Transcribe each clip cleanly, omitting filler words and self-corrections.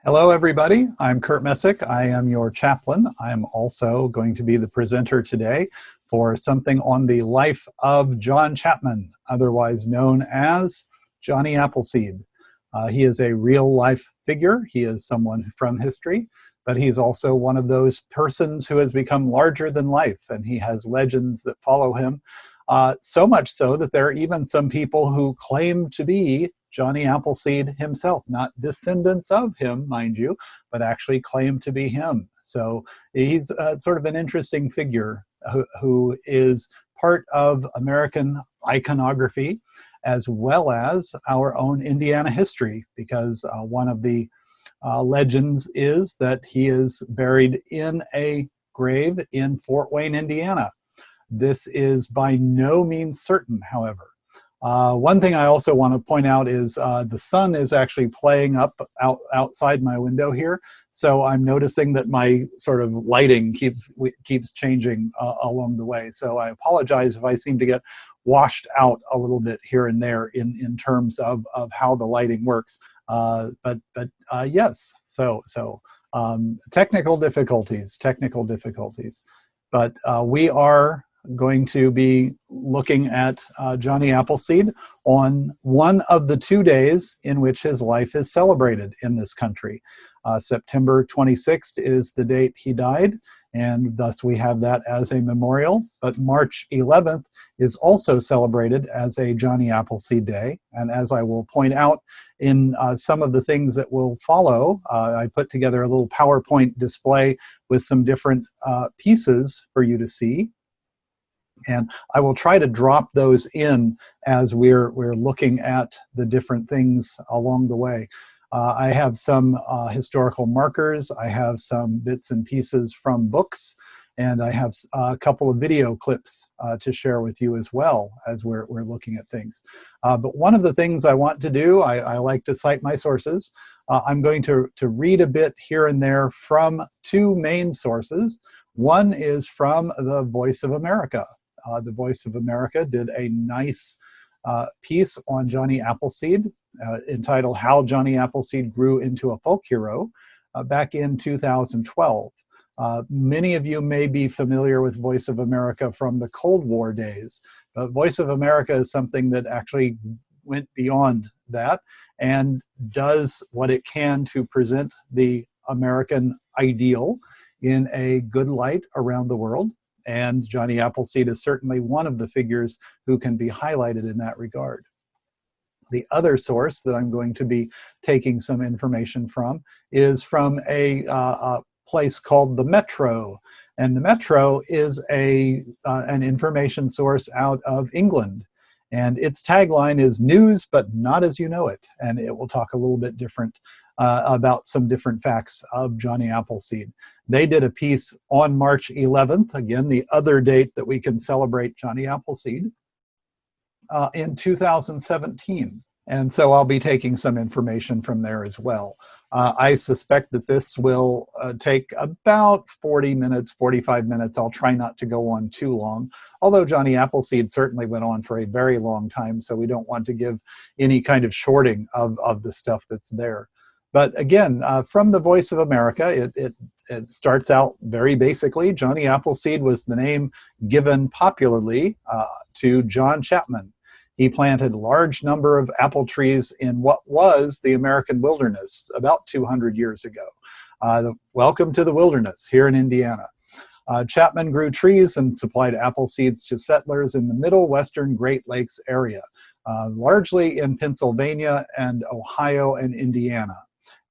Hello, everybody. I'm Kurt Messick. I am your chaplain. I'm also going to be the presenter today for something on the life of John Chapman, otherwise known as Johnny Appleseed. He is a real-life figure. He is someone from history, but he's also one of those persons who has become larger than life, and he has legends that follow him, so much so that there are even some people who claim to be Johnny Appleseed himself, not descendants of him, mind you, but actually claim to be him. So he's sort of an interesting figure who is part of American iconography as well as our own Indiana history, because one of the legends is that he is buried in a grave in Fort Wayne, Indiana. This is by no means certain, however. One thing I also want to point out is the sun is actually playing up outside my window here, so I'm noticing that my sort of lighting keeps changing along the way. So I apologize if I seem to get washed out a little bit here and there in terms of how the lighting works. But yes, so technical difficulties. But we are going to be looking at Johnny Appleseed on one of the 2 days in which his life is celebrated in this country. September 26th is the date he died, and thus we have that as a memorial. But March 11th is also celebrated as a Johnny Appleseed Day, and as I will point out in some of the things that will follow, I put together a little PowerPoint display with some different pieces for you to see. And I will try to drop those in as we're looking at the different things along the way. I have some historical markers, I have some bits and pieces from books, and I have a couple of video clips to share with you as well as we're looking at things. But one of the things I want to do, I like to cite my sources. I'm going to read a bit here and there from two main sources. One is from the Voice of America. The Voice of America did a nice piece on Johnny Appleseed entitled How Johnny Appleseed Grew into a Folk Hero back in 2012. Many of you may be familiar with Voice of America from the Cold War days, but Voice of America is something that actually went beyond that and does what it can to present the American ideal in a good light around the world. And Johnny Appleseed is certainly one of the figures who can be highlighted in that regard. The other source that I'm going to be taking some information from is from a place called the Metro. And the Metro is an information source out of England. And its tagline is news, but not as you know it. And it will talk a little bit different about some different facts of Johnny Appleseed. They did a piece on March 11th, again, the other date that we can celebrate Johnny Appleseed, in 2017. And so I'll be taking some information from there as well. I suspect that this will take about 40 minutes, 45 minutes. I'll try not to go on too long, although Johnny Appleseed certainly went on for a very long time, so we don't want to give any kind of shorting of the stuff that's there. But again, from the Voice of America, it starts out very basically. Johnny Appleseed was the name given popularly to John Chapman. He planted a large number of apple trees in what was the American wilderness about 200 years ago. Welcome to the wilderness here in Indiana. Chapman grew trees and supplied apple seeds to settlers in the middle western Great Lakes area, largely in Pennsylvania and Ohio and Indiana.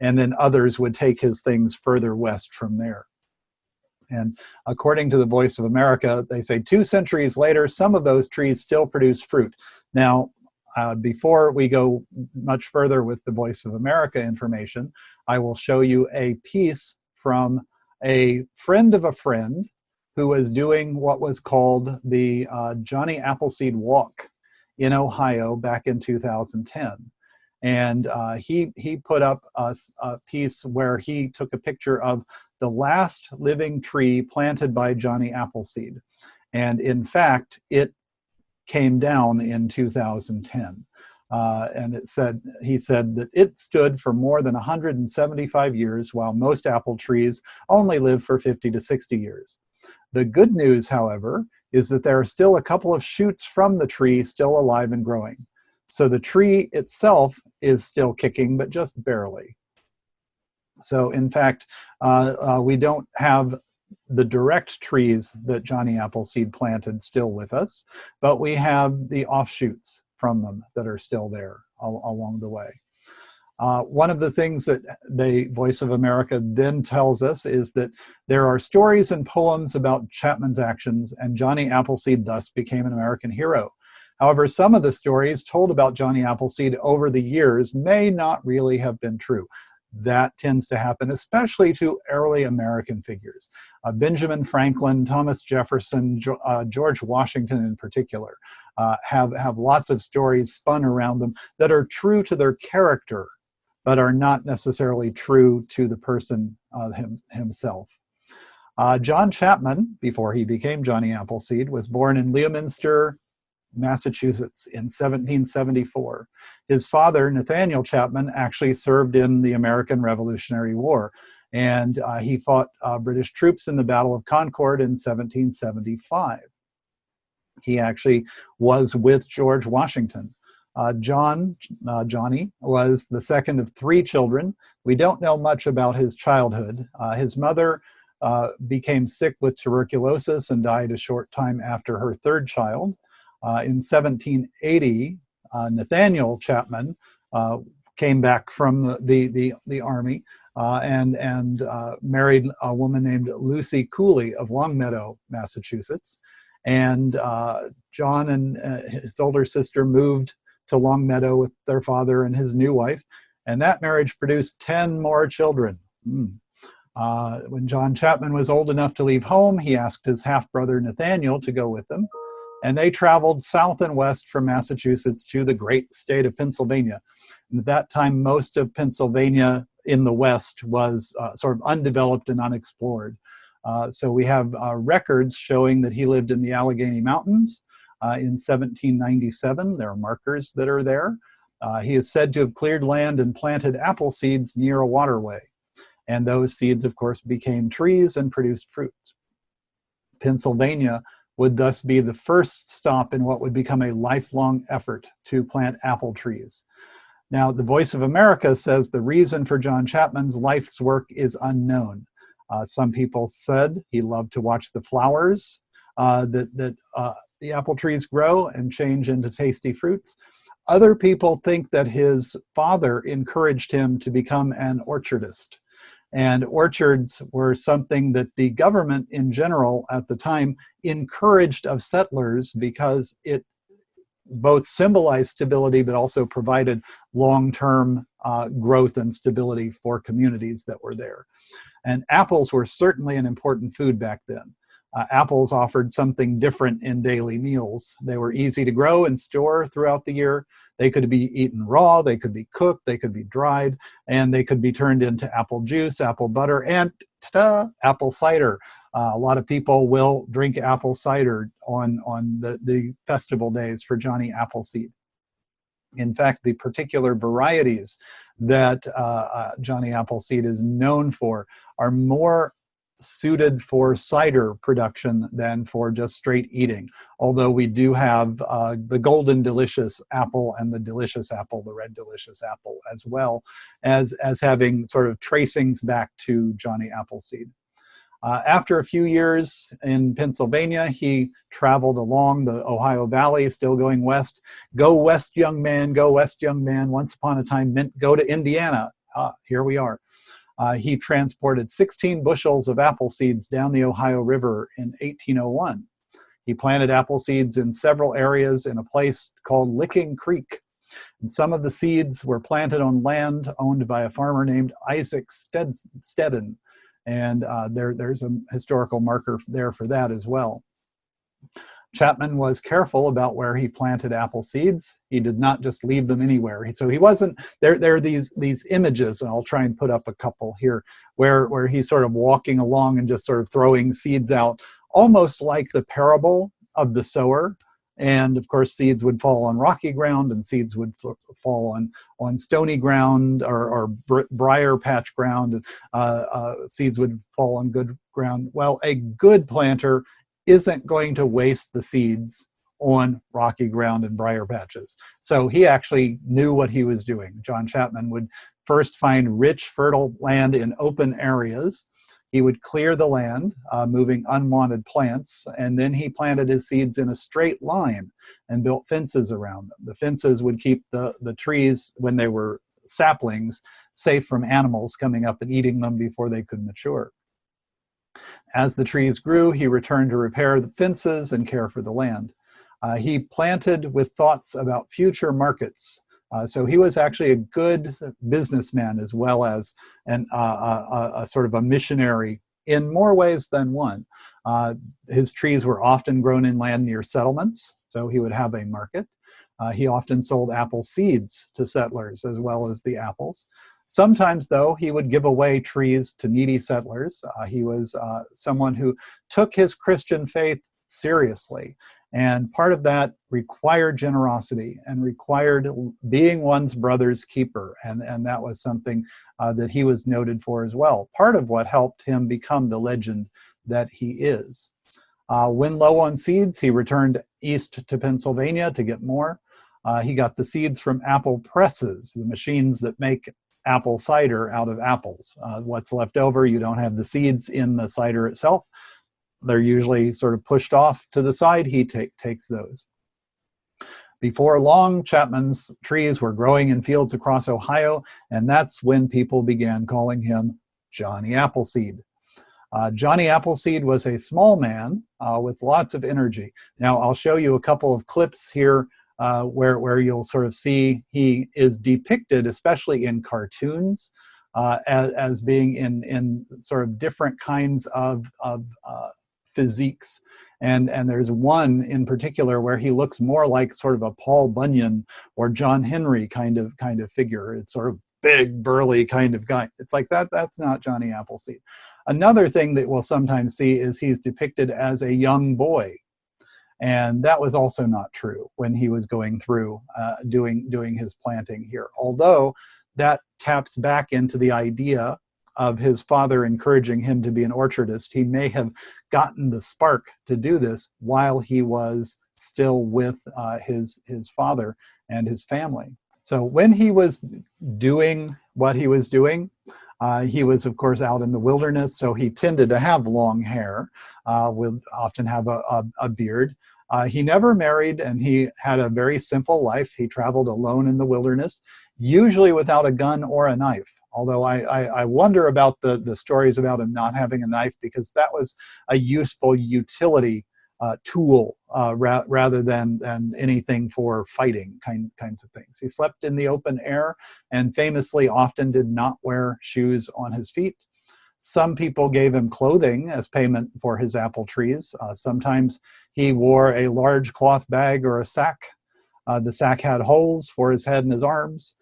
And then others would take his things further west from there. And according to the Voice of America, they say 2 centuries later, some of those trees still produce fruit. Now, before we go much further with the Voice of America information, I will show you a piece from a friend of a friend who was doing what was called the Johnny Appleseed Walk in Ohio back in 2010. And he put up a piece where he took a picture of the last living tree planted by Johnny Appleseed. And in fact, it came down in 2010. And he said that it stood for more than 175 years, while most apple trees only live for 50 to 60 years. The good news, however, is that there are still a couple of shoots from the tree still alive and growing. So the tree itself is still kicking, but just barely. So in fact, we don't have the direct trees that Johnny Appleseed planted still with us, but we have the offshoots from them that are still there along the way. One of the things that the Voice of America then tells us is that there are stories and poems about Chapman's actions, and Johnny Appleseed thus became an American hero. However, some of the stories told about Johnny Appleseed over the years may not really have been true. That tends to happen, especially to early American figures. Benjamin Franklin, Thomas Jefferson, George Washington in particular, have lots of stories spun around them that are true to their character, but are not necessarily true to the person himself. John Chapman, before he became Johnny Appleseed, was born in Leominster, Massachusetts in 1774. His father, Nathaniel Chapman, actually served in the American Revolutionary War, and he fought British troops in the Battle of Concord in 1775. He actually was with George Washington. Johnny, was the second of 3 children. We don't know much about his childhood. His mother became sick with tuberculosis and died a short time after her 3rd child. In 1780, Nathaniel Chapman came back from the army and married a woman named Lucy Cooley of Longmeadow, Massachusetts. And John and his older sister moved to Longmeadow with their father and his new wife, and that marriage produced 10 more children. When John Chapman was old enough to leave home, he asked his half-brother Nathaniel to go with them, and they traveled south and west from Massachusetts to the great state of Pennsylvania. And at that time, most of Pennsylvania in the west was sort of undeveloped and unexplored. So we have records showing that he lived in the Allegheny Mountains in 1797. There are markers that are there. He is said to have cleared land and planted apple seeds near a waterway. And those seeds, of course, became trees and produced fruits. Pennsylvania would thus be the first stop in what would become a lifelong effort to plant apple trees. Now, the Voice of America says the reason for John Chapman's life's work is unknown. Some people said he loved to watch the flowers that the apple trees grow and change into tasty fruits. Other people think that his father encouraged him to become an orchardist. And orchards were something that the government in general at the time encouraged of settlers because it both symbolized stability but also provided long-term growth and stability for communities that were there. And apples were certainly an important food back then. Apples offered something different in daily meals. They were easy to grow and store throughout the year. They could be eaten raw, they could be cooked, they could be dried, and they could be turned into apple juice, apple butter, and ta-da, apple cider. A lot of people will drink apple cider on the festival days for Johnny Appleseed. In fact, the particular varieties that Johnny Appleseed is known for are more suited for cider production than for just straight eating. Although we do have the golden delicious apple and the delicious apple, the red delicious apple, as well as having sort of tracings back to Johnny Appleseed. After a few years in Pennsylvania, he traveled along the Ohio Valley, still going west. Go west, young man, go west, young man. Once upon a time meant go to Indiana. Here we are. He transported 16 bushels of apple seeds down the Ohio River in 1801. He planted apple seeds in several areas in a place called Licking Creek. And some of the seeds were planted on land owned by a farmer named Isaac Stedden. And there's a historical marker there for that as well. Chapman was careful about where he planted apple seeds. He did not just leave them anywhere. So he wasn't, there are these images, and I'll try and put up a couple here, where he's sort of walking along and just sort of throwing seeds out, almost like the parable of the sower. And of course, seeds would fall on rocky ground, and seeds would fall on stony ground or briar patch ground. Seeds would fall on good ground. Well, a good planter isn't going to waste the seeds on rocky ground and briar patches. So he actually knew what he was doing. John Chapman would first find rich, fertile land in open areas. He would clear the land, moving unwanted plants, and then he planted his seeds in a straight line and built fences around them. The fences would keep the trees, when they were saplings, safe from animals coming up and eating them before they could mature. As the trees grew, he returned to repair the fences and care for the land. He planted with thoughts about future markets. So he was actually a good businessman as well as a sort of a missionary in more ways than one. His trees were often grown in land near settlements, so he would have a market. He often sold apple seeds to settlers as well as the apples. Sometimes, though, he would give away trees to needy settlers. He was someone who took his Christian faith seriously. And part of that required generosity and required being one's brother's keeper. And that was something that he was noted for as well. Part of what helped him become the legend that he is. When low on seeds, he returned east to Pennsylvania to get more. He got the seeds from apple presses, the machines that make apple cider out of apples. What's left over, you don't have the seeds in the cider itself. They're usually sort of pushed off to the side. He takes those. Before long, Chapman's trees were growing in fields across Ohio, and that's when people began calling him Johnny Appleseed. Johnny Appleseed was a small man with lots of energy. Now, I'll show you a couple of clips here where you'll sort of see he is depicted, especially in cartoons, as being in sort of different kinds of physiques. And there's one in particular where he looks more like sort of a Paul Bunyan or John Henry kind of figure. It's sort of big, burly kind of guy. It's like that's not Johnny Appleseed. Another thing that we'll sometimes see is he's depicted as a young boy. And that was also not true when he was going through doing his planting here. Although that taps back into the idea of his father encouraging him to be an orchardist. He may have gotten the spark to do this while he was still with his father and his family. So when he was doing what he was doing, he was, of course, out in the wilderness, so he tended to have long hair, would often have a beard. He never married, and he had a very simple life. He traveled alone in the wilderness, usually without a gun or a knife. Although I wonder about the stories about him not having a knife, because that was a useful utility tool rather than anything for fighting kinds of things. He slept in the open air and famously often did not wear shoes on his feet. Some people gave him clothing as payment for his apple trees. Sometimes he wore a large cloth bag or a sack. The sack had holes for his head and his arms.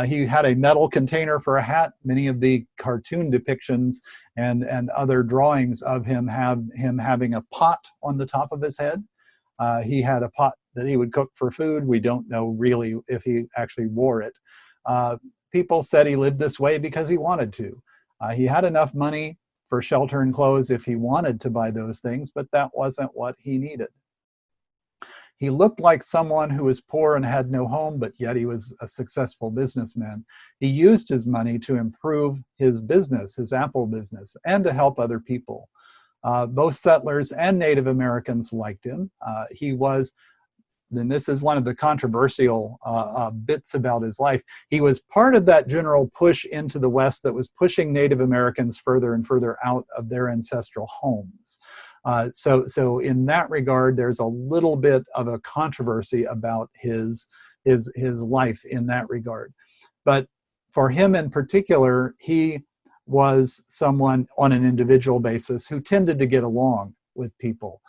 He had a metal container for a hat. Many of the cartoon depictions and other drawings of him have him having a pot on the top of his head. He had a pot that he would cook for food. We don't know really if he actually wore it. People said he lived this way because he wanted to. He had enough money for shelter and clothes if he wanted to buy those things, but that wasn't what he needed. He looked like someone who was poor and had no home, but yet he was a successful businessman. He used his money to improve his business, his apple business, and to help other people. Both settlers and Native Americans liked him. He was, and this is one of the controversial bits about his life, he was part of that general push into the West that was pushing Native Americans further and further out of their ancestral homes. So in that regard, there's a little bit of a controversy about his life in that regard. But for him in particular, he was someone on an individual basis who tended to get along with people.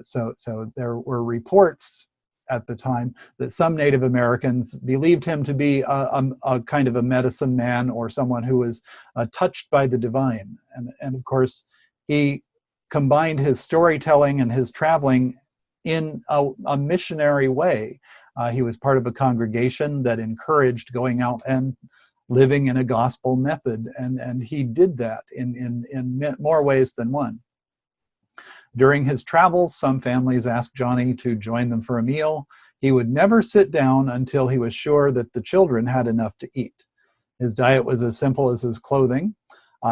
So there were reports at the time that some Native Americans believed him to be a kind of a medicine man or someone who was touched by the divine. And of course, he combined his storytelling and his traveling in a missionary way. He was part of a congregation that encouraged going out and living in a gospel method, and he did that in more ways than one. During his travels, some families asked Johnny to join them for a meal. He would never sit down until he was sure that the children had enough to eat. His diet was as simple as his clothing.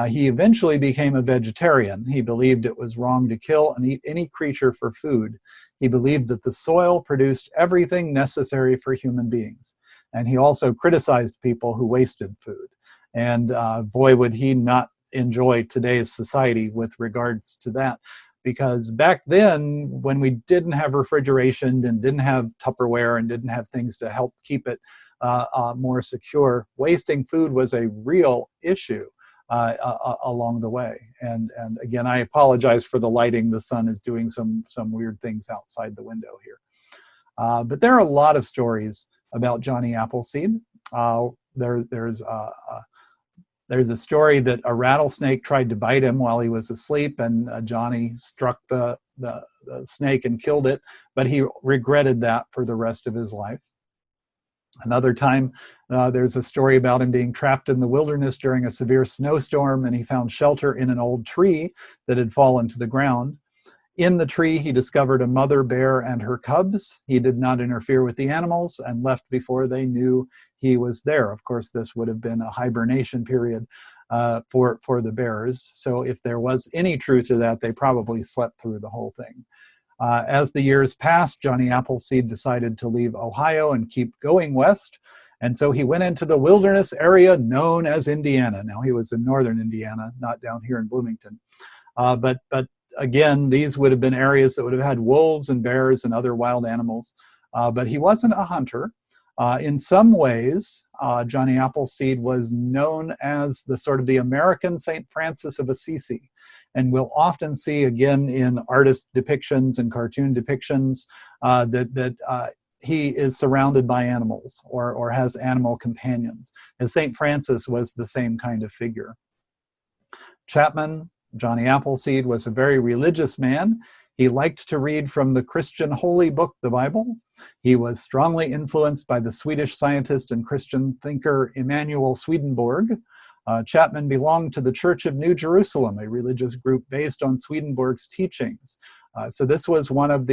He eventually became a vegetarian. He believed it was wrong to kill and eat any creature for food. He believed that the soil produced everything necessary for human beings. And he also criticized people who wasted food. And boy, would he not enjoy today's society with regards to that. Because back then, when we didn't have refrigeration and didn't have Tupperware and didn't have things to help keep it more secure, wasting food was a real issue along the way. And again, I apologize for the lighting. The sun is doing some weird things outside the window here. But there are a lot of stories about Johnny Appleseed. There's a story that a rattlesnake tried to bite him while he was asleep, and Johnny struck the snake and killed it, but he regretted that for the rest of his life. Another time, there's a story about him being trapped in the wilderness during a severe snowstorm, and he found shelter in an old tree that had fallen to the ground. In the tree, he discovered a mother bear and her cubs. He did not interfere with the animals and left before they knew he was there. Of course, this would have been a hibernation period for the bears. So if there was any truth to that, they probably slept through the whole thing. As the years passed, Johnny Appleseed decided to leave Ohio and keep going west. And so he went into the wilderness area known as Indiana. Now, he was in northern Indiana, not down here in Bloomington. But again, these would have been areas that would have had wolves and bears and other wild animals. But he wasn't a hunter. In some ways, Johnny Appleseed was known as the sort of the American St. Francis of Assisi. And we'll often see again in artist depictions and cartoon depictions that he is surrounded by animals or has animal companions. And St. Francis was the same kind of figure. Chapman, Johnny Appleseed, was a very religious man. He liked to read from the Christian holy book, the Bible. He was strongly influenced by the Swedish scientist and Christian thinker Emanuel Swedenborg. Chapman belonged to the Church of New Jerusalem, a religious group based on Swedenborg's teachings. So this was one of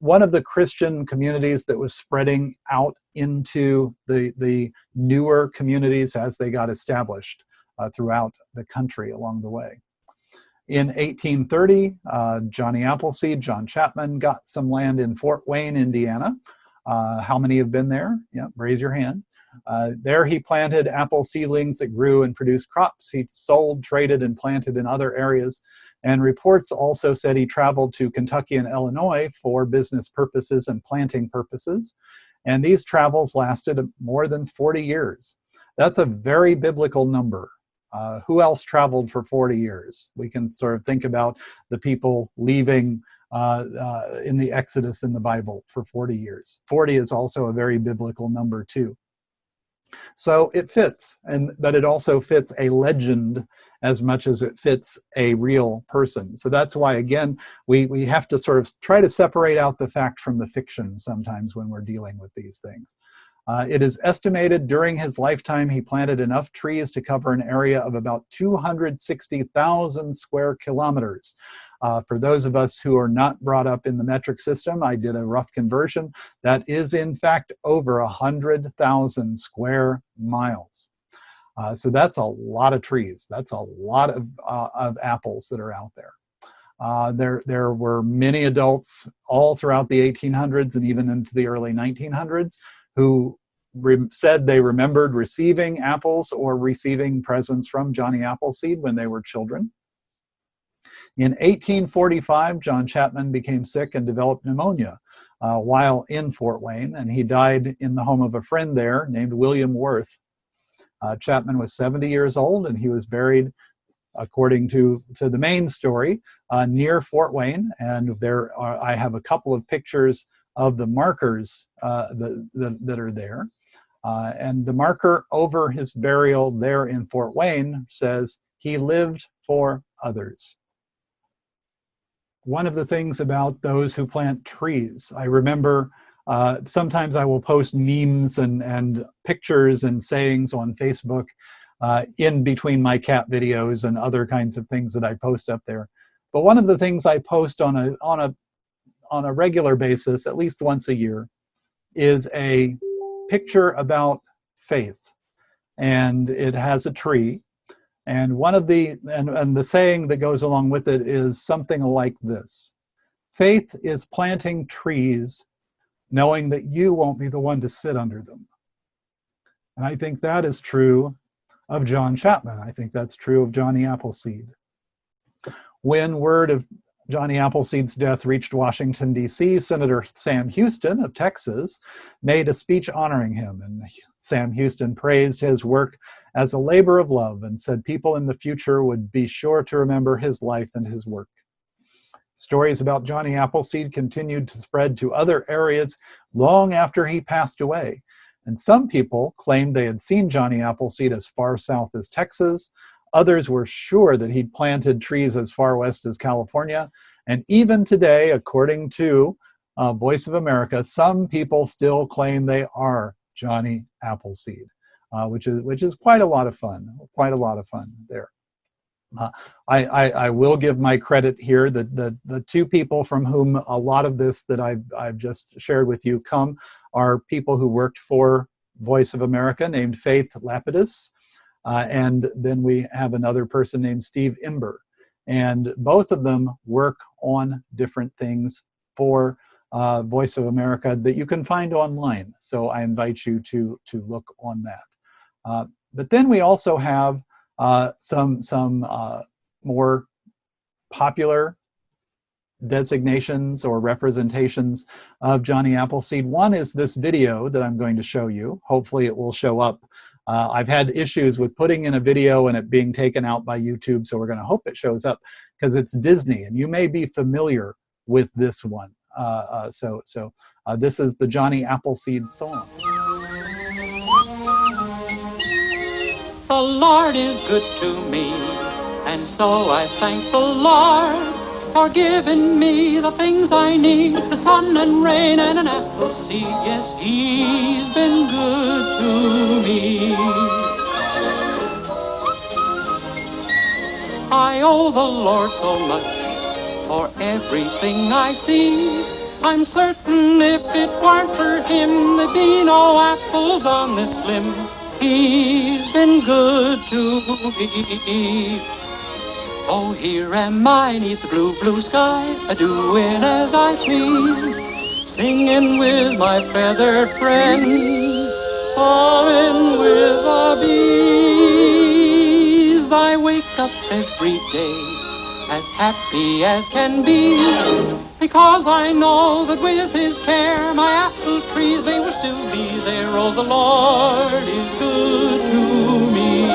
one of the Christian communities that was spreading out into the newer communities as they got established throughout the country along the way. In 1830, Johnny Appleseed, John Chapman, got some land in Fort Wayne, Indiana. How many have been there? Yeah, raise your hand. There he planted apple seedlings that grew and produced crops. He sold, traded, and planted in other areas. And reports also said he traveled to Kentucky and Illinois for business purposes and planting purposes. And these travels lasted more than 40 years. That's a very biblical number. Who else traveled for 40 years? We can sort of think about the people leaving in the Exodus in the Bible for 40 years. 40 is also a very biblical number too. So it fits, but it also fits a legend as much as it fits a real person. So that's why, again, we have to sort of try to separate out the fact from the fiction sometimes when we're dealing with these things. It is estimated during his lifetime he planted enough trees to cover an area of about 260,000 square kilometers. For those of us who are not brought up in the metric system, I did a rough conversion. That is, in fact, over 100,000 square miles. So that's a lot of trees. That's a lot of apples that are out there. There were many adults all throughout the 1800s and even into the early 1900s who said they remembered receiving apples or receiving presents from Johnny Appleseed when they were children. In 1845, John Chapman became sick and developed pneumonia while in Fort Wayne, and he died in the home of a friend there named William Worth. Chapman was 70 years old, and he was buried, according to the main story, near Fort Wayne. And I have a couple of pictures of the markers that are there. And the marker over his burial there in Fort Wayne says, "He lived for others." one of the things about those who plant trees. I remember sometimes I will post memes and pictures and sayings on Facebook in between my cat videos and other kinds of things that I post up there. But one of the things I post on a regular basis, at least once a year, is a picture about faith. And it has a tree. And one of the saying that goes along with it is something like this: faith is planting trees knowing that you won't be the one to sit under them. And I think that is true of John Chapman. I think that's true of Johnny Appleseed. When word of Johnny Appleseed's death reached Washington, D.C., Senator Sam Houston of Texas made a speech honoring him. And Sam Houston praised his work as a labor of love and said people in the future would be sure to remember his life and his work. Stories about Johnny Appleseed continued to spread to other areas long after he passed away. And some people claimed they had seen Johnny Appleseed as far south as Texas. Others were sure that he'd planted trees as far west as California. And even today, according to Voice of America, some people still claim they are Johnny Appleseed, which is quite a lot of fun. Quite a lot of fun there. I will give my credit here that the two people from whom a lot of this that I've just shared with you come are people who worked for Voice of America named Faith Lapidus. And then we have another person named Steve Imber. And both of them work on different things for Voice of America that you can find online. So I invite you to look on that. But then we also have some more popular designations or representations of Johnny Appleseed. One is this video that I'm going to show you. Hopefully it will show up. I've had issues with putting in a video and it being taken out by YouTube, so we're going to hope it shows up because it's Disney, and you may be familiar with this one. This is the Johnny Appleseed song. The Lord is good to me, and so I thank the Lord for giving me the things I need, the sun and rain and an apple seed. Yes, He's been good to me. I owe the Lord so much for everything I see. I'm certain if it weren't for Him, there'd be no apples on this limb. He's been good to me. Oh, here am I, 'neath the blue, blue sky, a-doing as I please, singing with my feathered friends, sawing with the bees. I wake up every day as happy as can be, because I know that with His care, my apple trees, they will still be there. Oh, the Lord is good to me.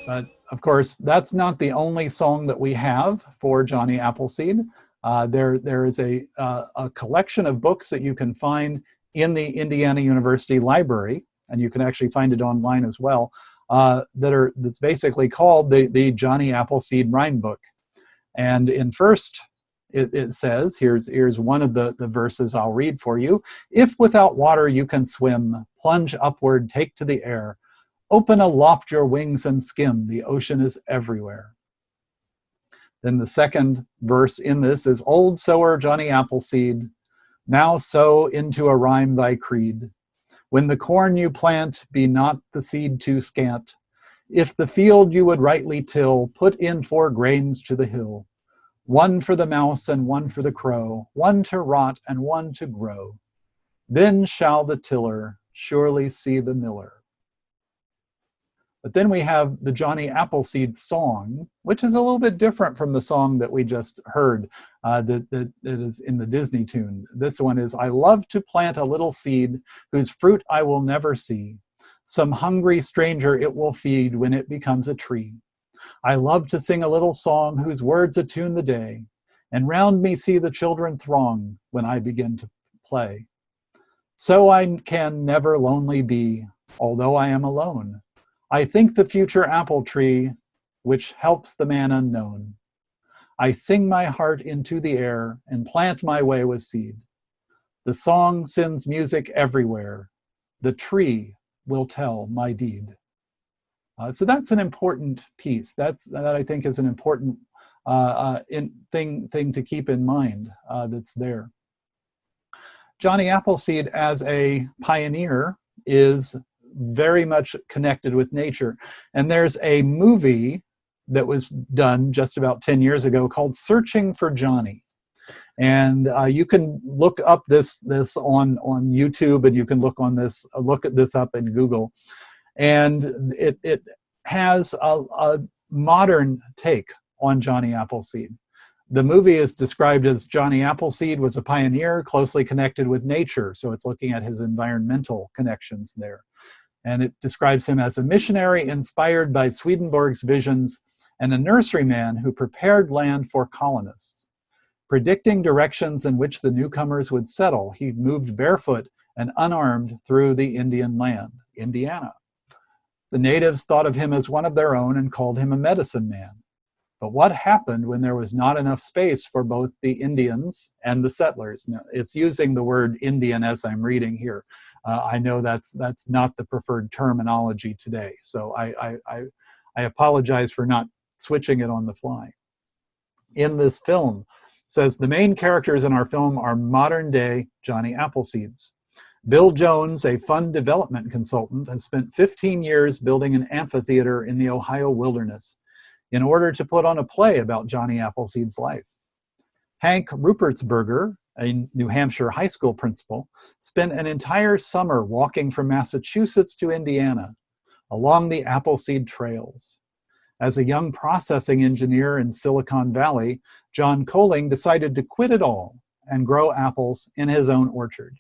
But of course, that's not the only song that we have for Johnny Appleseed. There is a collection of books that you can find in the Indiana University Library, and you can actually find it online as well, that's basically called the Johnny Appleseed Rhyme Book. And in first, it says, here's one of the verses I'll read for you. If without water you can swim, plunge upward, take to the air, open aloft your wings and skim, the ocean is everywhere. Then the second verse in this is, old sower Johnny Appleseed, now sow into a rhyme thy creed. When the corn you plant, be not the seed too scant. If the field you would rightly till, put in 4 grains to the hill. 1 for the mouse and 1 for the crow, 1 to rot and 1 to grow. Then shall the tiller surely see the miller. But then we have the Johnny Appleseed song, which is a little bit different from the song that we just heard that is in the Disney tune. This one is, I love to plant a little seed whose fruit I will never see. Some hungry stranger it will feed when it becomes a tree. I love to sing a little song whose words attune the day, and round me see the children throng when I begin to play. So I can never lonely be, although I am alone. I think the future apple tree, which helps the man unknown. I sing my heart into the air and plant my way with seed. The song sends music everywhere. The tree will tell my deed. So that's an important piece. That I think is an important thing to keep in mind that's there. Johnny Appleseed as a pioneer is very much connected with nature. And there's a movie that was done just about 10 years ago called Searching for Johnny. And you can look up this on YouTube, and you can look at this up in Google. And it has a modern take on Johnny Appleseed. The movie is described as Johnny Appleseed was a pioneer closely connected with nature, so it's looking at his environmental connections there. And it describes him as a missionary inspired by Swedenborg's visions and a nurseryman who prepared land for colonists. Predicting directions in which the newcomers would settle, he moved barefoot and unarmed through the Indian land, Indiana. The natives thought of him as one of their own and called him a medicine man. But what happened when there was not enough space for both the Indians and the settlers? Now, it's using the word Indian as I'm reading here. I know that's not the preferred terminology today, so I apologize for not switching it on the fly. In this film, it says the main characters in our film are modern-day Johnny Appleseeds. Bill Jones, a fund development consultant, has spent 15 years building an amphitheater in the Ohio wilderness in order to put on a play about Johnny Appleseed's life. Hank Rupertsberger, a New Hampshire high school principal, spent an entire summer walking from Massachusetts to Indiana along the Appleseed trails. As a young processing engineer in Silicon Valley, John Coling decided to quit it all and grow apples in his own orchard.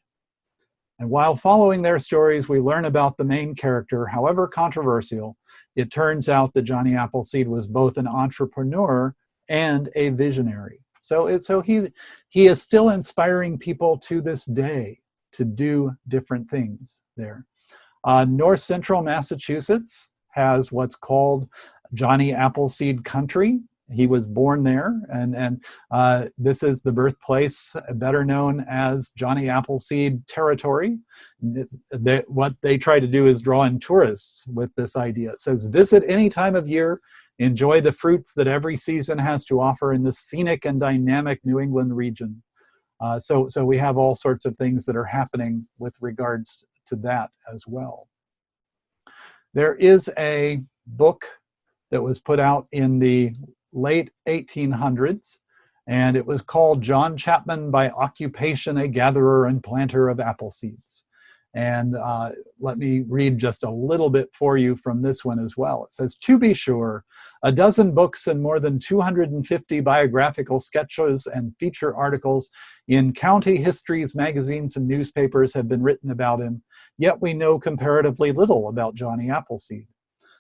And while following their stories, we learn about the main character. However controversial, it turns out that Johnny Appleseed was both an entrepreneur and a visionary. So he is still inspiring people to this day to do different things there. North Central Massachusetts has what's called Johnny Appleseed Country. He was born there, and this is the birthplace, better known as Johnny Appleseed Territory. What they try to do is draw in tourists with this idea. It says, visit any time of year, enjoy the fruits that every season has to offer in the scenic and dynamic New England region. So we have all sorts of things that are happening with regards to that as well. There is a book that was put out in the late 1800s, and it was called John Chapman by Occupation, a Gatherer and Planter of Apple Seeds. And let me read just a little bit for you from this one as well. It says, to be sure, a dozen books and more than 250 biographical sketches and feature articles in county histories, magazines, and newspapers have been written about him, yet we know comparatively little about Johnny Appleseed.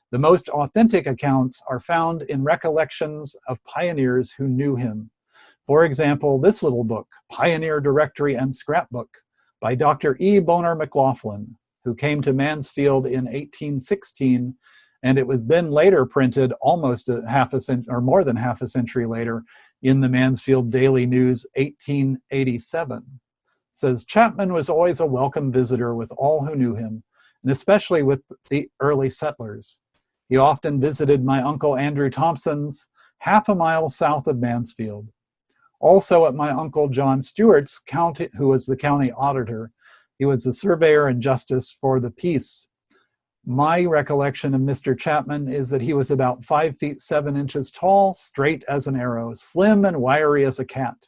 The most authentic accounts are found in recollections of pioneers who knew him. For example, this little book, Pioneer Directory and Scrapbook, by Dr. E. Boner McLaughlin, who came to Mansfield in 1816, and it was then later printed almost or more than half a century later in the Mansfield Daily News, 1887. It says, Chapman was always a welcome visitor with all who knew him, and especially with the early settlers. He often visited my uncle Andrew Thompson's, half a mile south of Mansfield. Also at my uncle John Stewart's, who was the county auditor. He was the surveyor and justice for the peace. My recollection of Mr. Chapman is that he was about 5 feet 7 inches tall, straight as an arrow, slim and wiry as a cat.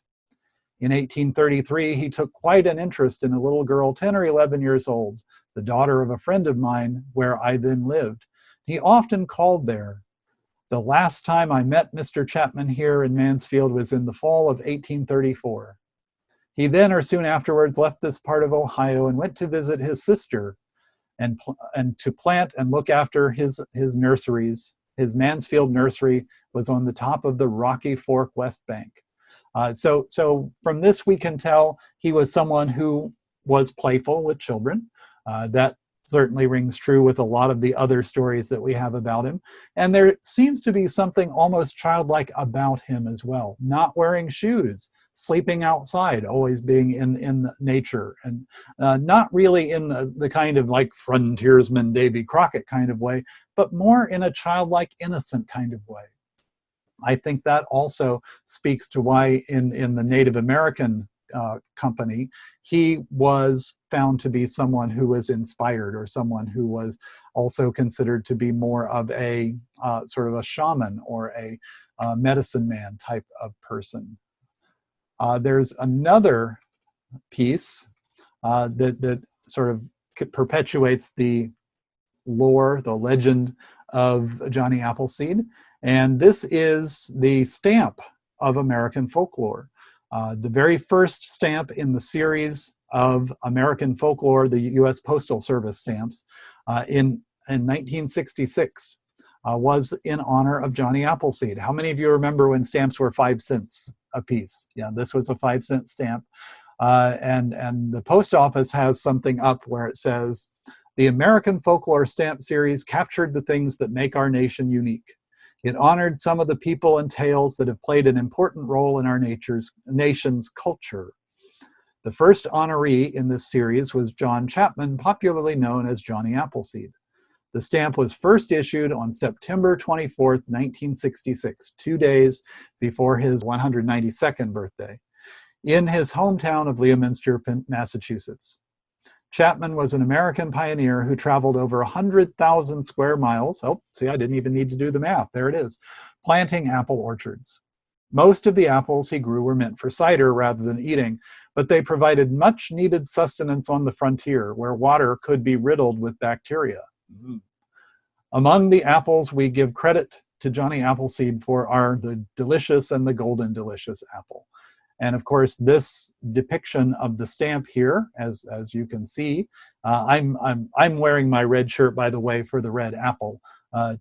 In 1833, he took quite an interest in a little girl 10 or 11 years old, the daughter of a friend of mine, where I then lived. He often called there. The last time I met Mr. Chapman here in Mansfield was in the fall of 1834. He then or soon afterwards left this part of Ohio and went to visit his sister and to plant and look after his nurseries. His Mansfield nursery was on the top of the Rocky Fork West Bank. So from this we can tell he was someone who was playful with children. That certainly rings true with a lot of the other stories that we have about him. And there seems to be something almost childlike about him as well. Not wearing shoes, sleeping outside, always being in nature, and not really in the kind of like frontiersman Davy Crockett kind of way, but more in a childlike, innocent kind of way. I think that also speaks to why in the Native American company, he was found to be someone who was inspired, or someone who was also considered to be more of a sort of a shaman or a medicine man type of person. There's another piece that sort of perpetuates the lore, the legend of Johnny Appleseed. And this is the stamp of American folklore. The very first stamp in the series of American folklore, the U.S. Postal Service stamps, in 1966 was in honor of Johnny Appleseed. How many of you remember when stamps were 5 cents a piece? Yeah, this was a 5-cent stamp. And the post office has something up where it says, "The American Folklore Stamp Series captured the things that make our nation unique. It honored some of the people and tales that have played an important role in our nation's culture." The first honoree in this series was John Chapman, popularly known as Johnny Appleseed. The stamp was first issued on September 24th, 1966, 2 days before his 192nd birthday, in his hometown of Leominster, Massachusetts. Chapman was an American pioneer who traveled over 100,000 square miles. Oh, see, I didn't even need to do the math. There it is. Planting apple orchards. Most of the apples he grew were meant for cider rather than eating, but they provided much needed sustenance on the frontier, where water could be riddled with bacteria. Among the apples we give credit to Johnny Appleseed for are the delicious and the golden delicious apple. And of course, this depiction of the stamp here, as you can see, I'm wearing my red shirt, by the way, for the red apple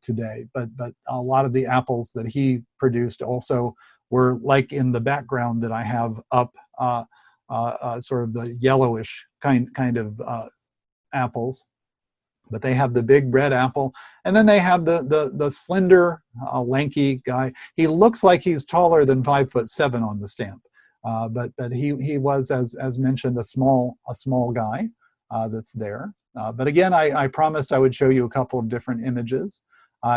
today. But a lot of the apples that he produced also were like in the background that I have up, sort of the yellowish kind of apples. But they have the big red apple, and then they have the slender, lanky guy. He looks like he's taller than 5'7" on the stamp. But he was, as mentioned, a small guy that's there. But again, I promised I would show you a couple of different images.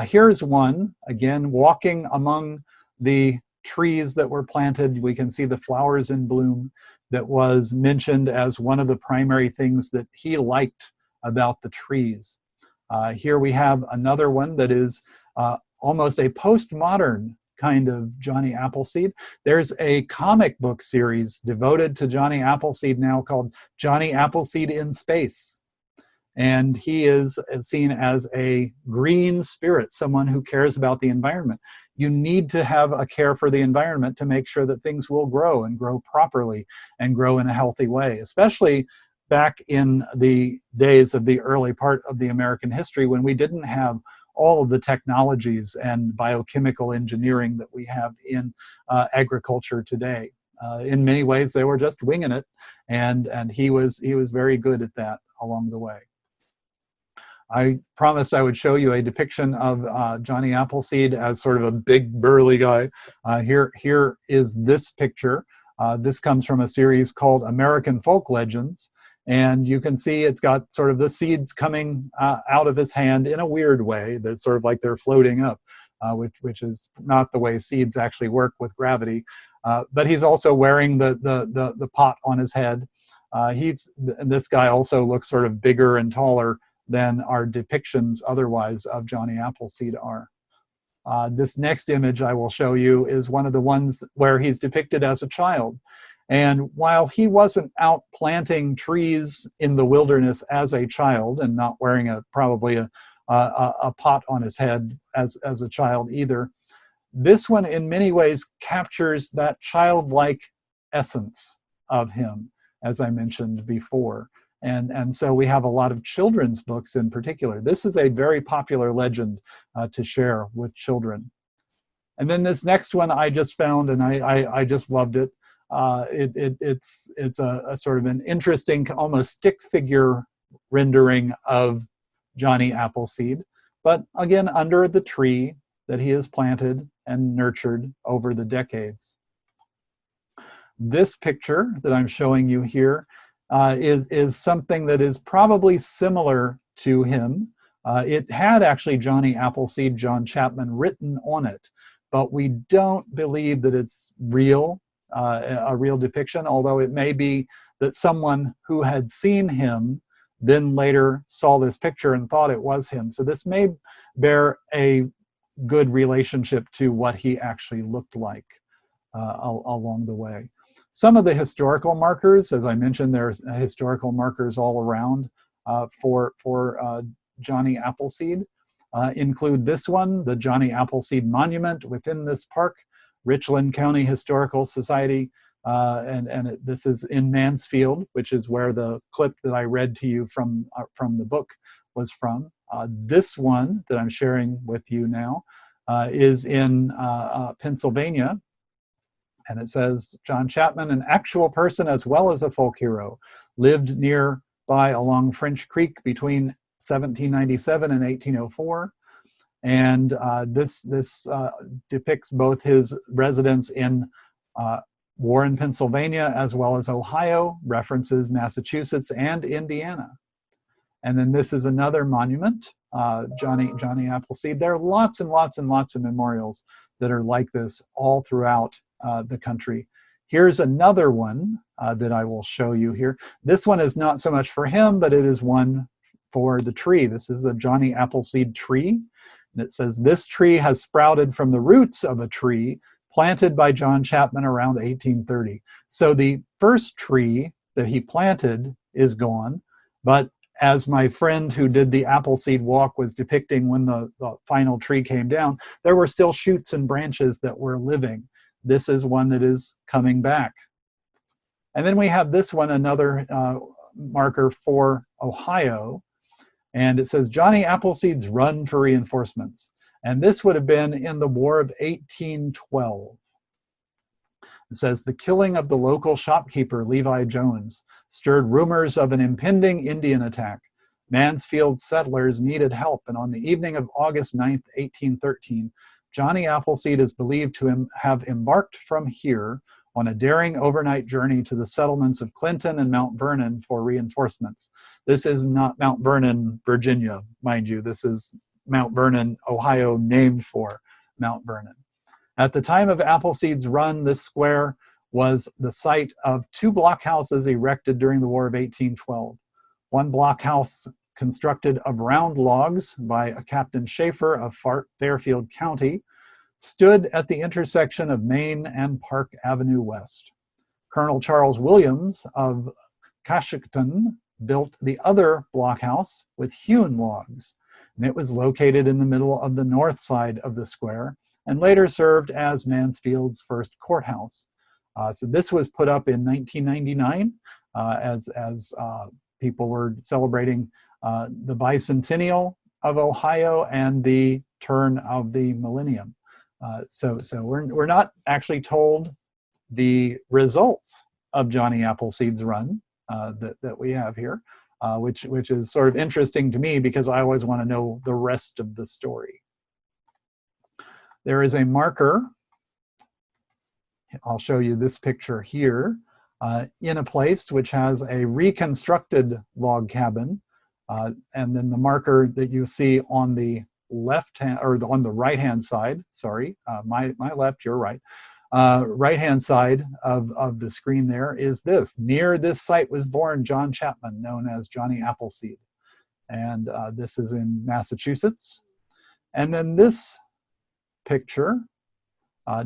Here's one, again, walking among the trees that were planted. We can see the flowers in bloom. That was mentioned as one of the primary things that he liked about the trees. Here we have another one that is almost a postmodern kind of Johnny Appleseed. There's a comic book series devoted to Johnny Appleseed now called Johnny Appleseed in Space. And he is seen as a green spirit, someone who cares about the environment. You need to have a care for the environment to make sure that things will grow and grow properly and grow in a healthy way, especially back in the days of the early part of the American history when we didn't have all of the technologies and biochemical engineering that we have in agriculture today. In many ways, they were just winging it, and he was very good at that along the way. I promised I would show you a depiction of Johnny Appleseed as sort of a big burly guy. Here is this picture. This comes from a series called American Folk Legends. And you can see it's got sort of the seeds coming out of his hand in a weird way. That's sort of like they're floating up, which is not the way seeds actually work with gravity. But he's also wearing the pot on his head. This guy also looks sort of bigger and taller than our depictions otherwise of Johnny Appleseed are. This next image I will show you is one of the ones where he's depicted as a child. And while he wasn't out planting trees in the wilderness as a child, and not wearing probably a pot on his head as a child either, this one in many ways captures that childlike essence of him, as I mentioned before. And so we have a lot of children's books in particular. This is a very popular legend to share with children. And then this next one I just found, and I just loved it. It's a sort of an interesting, almost stick figure rendering of Johnny Appleseed, but again, under the tree that he has planted and nurtured over the decades. This picture that I'm showing you here is something that is probably similar to him. It had actually Johnny Appleseed, John Chapman written on it, but we don't believe that it's real, a real depiction, although it may be that someone who had seen him then later saw this picture and thought it was him. So this may bear a good relationship to what he actually looked like along the way. Some of the historical markers, as I mentioned, there's historical markers all around for Johnny Appleseed. Include this one, the Johnny Appleseed Monument within this park, Richland County Historical Society, this is in Mansfield, which is where the clip that I read to you from the book was from. This one that I'm sharing with you now is in Pennsylvania, and it says, John Chapman, an actual person as well as a folk hero, lived nearby along French Creek between 1797 and 1804. And this depicts both his residence in Warren, Pennsylvania, as well as Ohio, references Massachusetts and Indiana. And then this is another monument, Johnny Appleseed. There are lots and lots and lots of memorials that are like this all throughout the country. Here's another one that I will show you here. This one is not so much for him, but it is one for the tree. This is a Johnny Appleseed tree. And it says, this tree has sprouted from the roots of a tree planted by John Chapman around 1830. So the first tree that he planted is gone, but as my friend who did the Appleseed walk was depicting when the final tree came down, there were still shoots and branches that were living. This is one that is coming back. And then we have this one, another marker for Ohio, and it says Johnny Appleseed's run for reinforcements. And this would have been in the War of 1812. It says, the killing of the local shopkeeper, Levi Jones, stirred rumors of an impending Indian attack. Mansfield settlers needed help, and on the evening of August 9th, 1813, Johnny Appleseed is believed to have embarked from here on a daring overnight journey to the settlements of Clinton and Mount Vernon for reinforcements. This is not Mount Vernon, Virginia, mind you. This is Mount Vernon, Ohio, named for Mount Vernon. At the time of Appleseed's run, this square was the site of 2 blockhouses erected during the War of 1812. One blockhouse constructed of round logs by a Captain Schaefer of Fairfield County stood at the intersection of Main and Park Avenue West. Colonel Charles Williams of Cashington built the other blockhouse with hewn logs, and it was located in the middle of the north side of the square and later served as Mansfield's first courthouse. So this was put up in 1999 as people were celebrating the bicentennial of Ohio and the turn of the millennium. So we're not actually told the results of Johnny Appleseed's run that we have here, which is sort of interesting to me because I always want to know the rest of the story. There is a marker, I'll show you this picture here, in a place which has a reconstructed log cabin, and then the marker that you see on the left hand, or on the right hand side, sorry, my left, your right, right hand side of the screen there is this. Near this site was born John Chapman, known as Johnny Appleseed. And this is in Massachusetts. And then this picture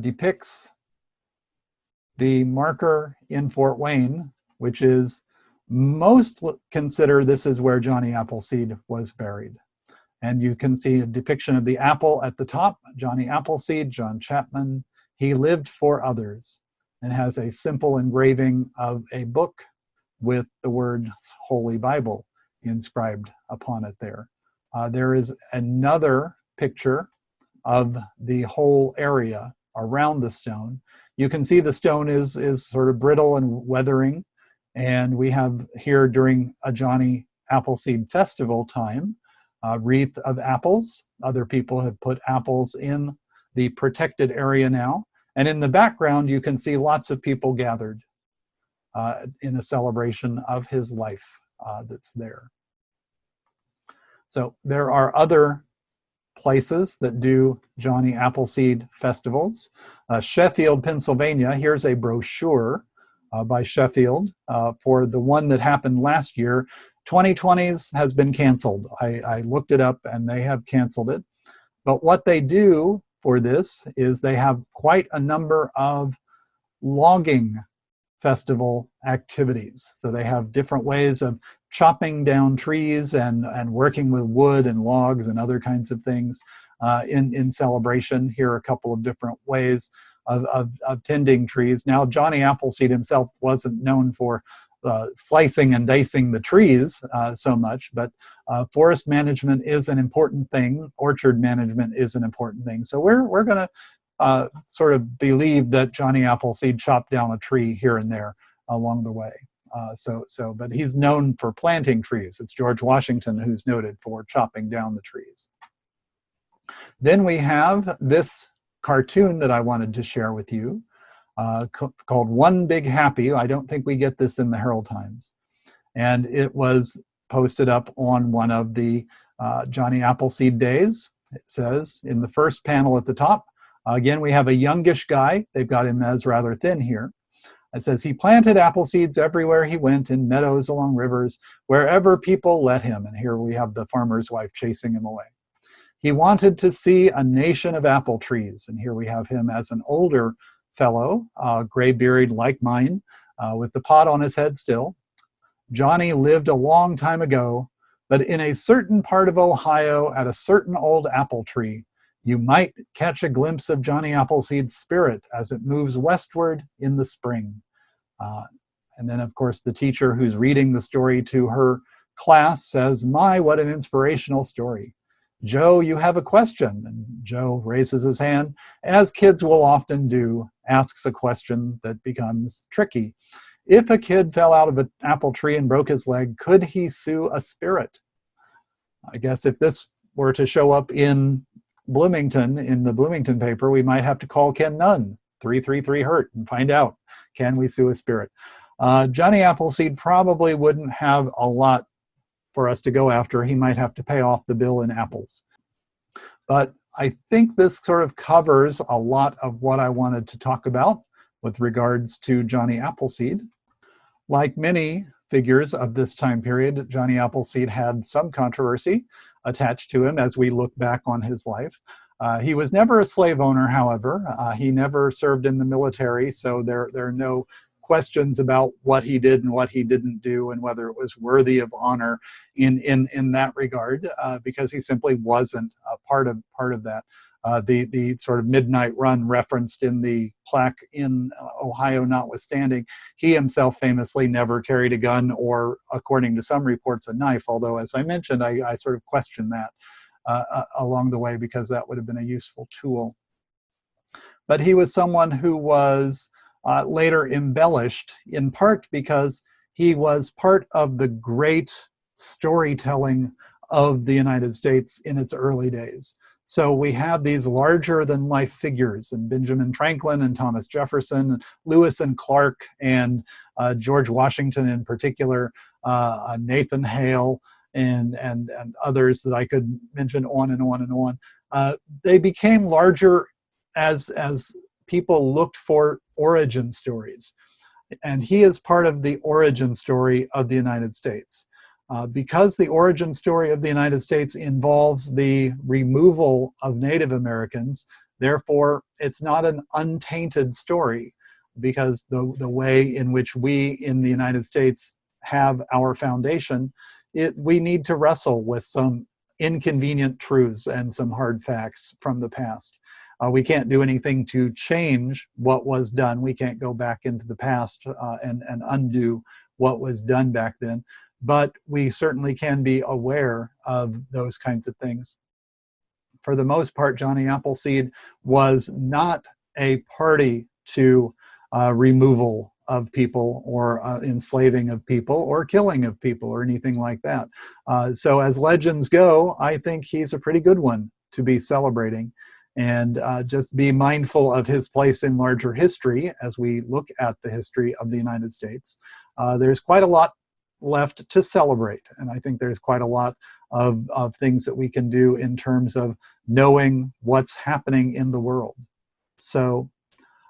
depicts the marker in Fort Wayne, which is most consider this is where Johnny Appleseed was buried. And you can see a depiction of the apple at the top, Johnny Appleseed, John Chapman. He lived for others, and has a simple engraving of a book with the words Holy Bible inscribed upon it there. There is another picture of the whole area around the stone. You can see the stone is sort of brittle and weathering, and we have here during a Johnny Appleseed Festival time, wreath of apples. Other people have put apples in the protected area now. And in the background, you can see lots of people gathered in a celebration of his life that's there. So there are other places that do Johnny Appleseed festivals. Sheffield, Pennsylvania, here's a brochure by Sheffield for the one that happened last year. 2020's has been canceled. I looked it up and they have canceled it. But what they do for this is they have quite a number of logging festival activities. So they have different ways of chopping down trees and working with wood and logs and other kinds of things in celebration. Here are a couple of different ways of tending trees. Now, Johnny Appleseed himself wasn't known for slicing and dicing the trees so much, but forest management is an important thing. Orchard management is an important thing. So we're going to sort of believe that Johnny Appleseed chopped down a tree here and there along the way. But he's known for planting trees. It's George Washington who's noted for chopping down the trees. Then we have this cartoon that I wanted to share with you called One Big Happy. I don't think we get this in the Herald Times. And it was posted up on one of the Johnny Appleseed days. It says in the first panel at the top, again, we have a youngish guy. They've got him as rather thin here. It says, he planted apple seeds everywhere he went, in meadows, along rivers, wherever people let him. And here we have the farmer's wife chasing him away. He wanted to see a nation of apple trees. And here we have him as an older fellow, gray-bearded like mine, with the pot on his head still. Johnny lived a long time ago, but in a certain part of Ohio, at a certain old apple tree, you might catch a glimpse of Johnny Appleseed's spirit as it moves westward in the spring. And then, of course, the teacher who's reading the story to her class says, my, what an inspirational story. Joe, you have a question. And Joe raises his hand, as kids will often do, asks a question that becomes tricky. If a kid fell out of an apple tree and broke his leg, could he sue a spirit? I guess if this were to show up in Bloomington, in the Bloomington paper, we might have to call Ken Nunn, 333-HURT, and find out, can we sue a spirit? Johnny Appleseed probably wouldn't have a lot for us to go after. He might have to pay off the bill in apples. But I think this sort of covers a lot of what I wanted to talk about with regards to Johnny Appleseed. Like many figures of this time period, Johnny Appleseed had some controversy attached to him as we look back on his life. He was never a slave owner, however. He never served in the military, so there are no questions about what he did and what he didn't do and whether it was worthy of honor in that regard, because he simply wasn't a part of that. The sort of midnight run referenced in the plaque in Ohio notwithstanding, he himself famously never carried a gun or, according to some reports, a knife, although, as I mentioned, I sort of questioned that along the way because that would have been a useful tool. But he was someone who was later embellished, in part because he was part of the great storytelling of the United States in its early days. So we have these larger-than-life figures, and Benjamin Franklin and Thomas Jefferson, Lewis and Clark, and George Washington in particular, Nathan Hale, and others that I could mention on and on and on. They became larger as people looked for origin stories. And he is part of the origin story of the United States. Because the origin story of the United States involves the removal of Native Americans, therefore it's not an untainted story, because the way in which we in the United States have our foundation, we need to wrestle with some inconvenient truths and some hard facts from the past. We can't do anything to change what was done. We can't go back into the past and undo what was done back then. But we certainly can be aware of those kinds of things. For the most part, Johnny Appleseed was not a party to removal of people or enslaving of people or killing of people or anything like that. So as legends go, I think he's a pretty good one to be celebrating. And just be mindful of his place in larger history as we look at the history of the United States. There's quite a lot left to celebrate, and I think there's quite a lot of things that we can do in terms of knowing what's happening in the world. So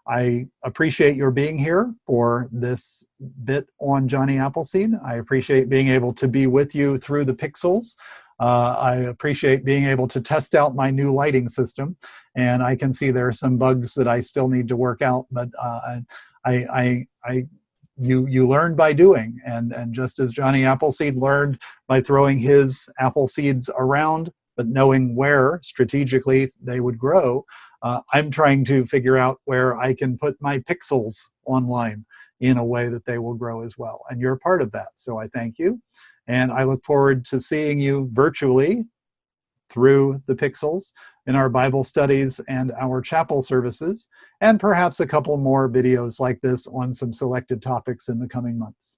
I appreciate your being here for this bit on Johnny Appleseed. I appreciate being able to be with you through the pixels. I appreciate being able to test out my new lighting system, and I can see there are some bugs that I still need to work out, but you learn by doing, and just as Johnny Appleseed learned by throwing his apple seeds around, but knowing where strategically they would grow, I'm trying to figure out where I can put my pixels online in a way that they will grow as well. And you're a part of that. So I thank you. And I look forward to seeing you virtually through the pixels in our Bible studies and our chapel services, and perhaps a couple more videos like this on some selected topics in the coming months.